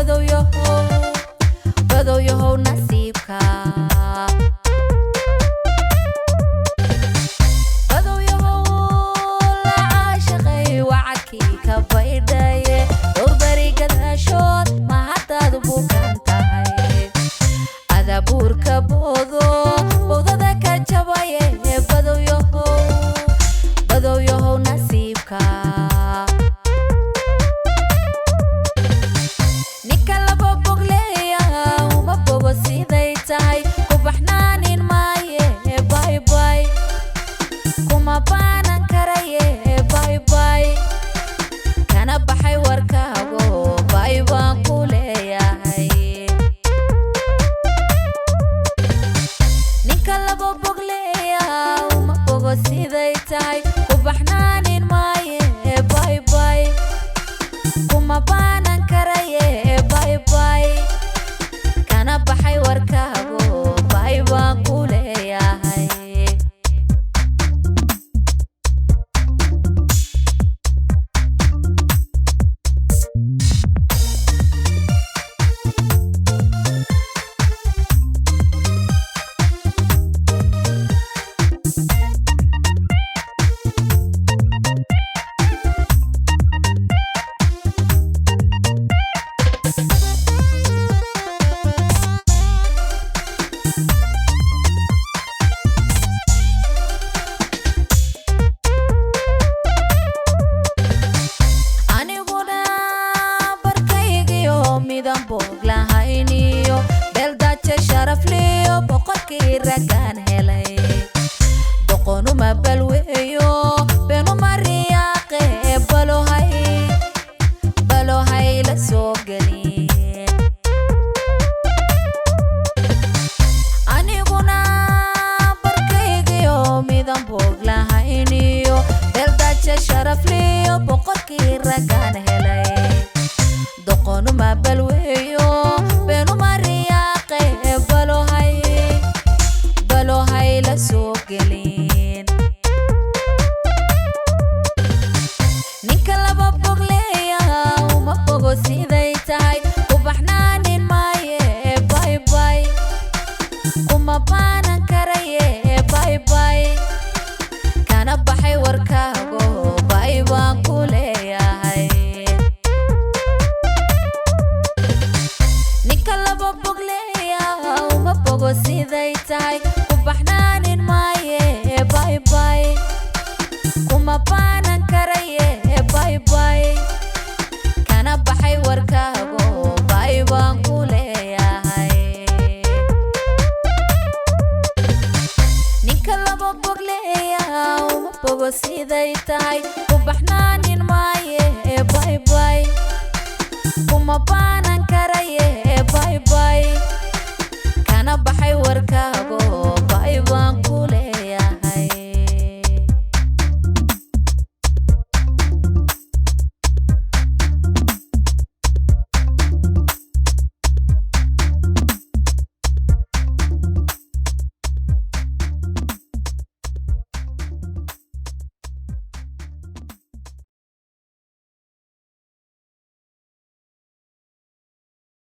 بدو يهو نصيبك بدو يهو العاشقي وعكي كبيداي دور بريقة شوت ما حتى دبوكان تاي هذا بورك بوضو ذاك جباي بدو يهو نصيبك kubaxnaanin maaye bye bye kuma baanan karaye bye bye kana baxay warkaago bye baan ku leeyahay ninka laba bogleeya uma bogo siday tahay kubaxnaanin maaye bye bye kuma baanan karaye bye bye kana baxay warkaago baan ku leeyahay midan boglahainiyo beldache sharaf liyo boqorkii ragaan helay doqonuma balweeyo benuma riyaaqe balohay la soo gelin aniguna barkaygiyo midan boglahainiyo beldache sharaf liyo boqorkii ragaan helay doqonuma balweeyo benuma riyaaqe balohay la soo gelin ninka laba bogleeya uma bogo siday tahay kubaxnaanin maaye bye bye kuma baanan karaye bye bye kana baxay warkaago bye baan ku leeyahay siday tahay kubaxnaanin maaye bye bye kuma baanan karaye bye bye kana baxay warkaago bye baan ku leeyahay ninka laba bogleeya uma bogo siday tahay kubaxnaanin maaye bye bye kuma baanan karaye bye bye kana baxay warkaago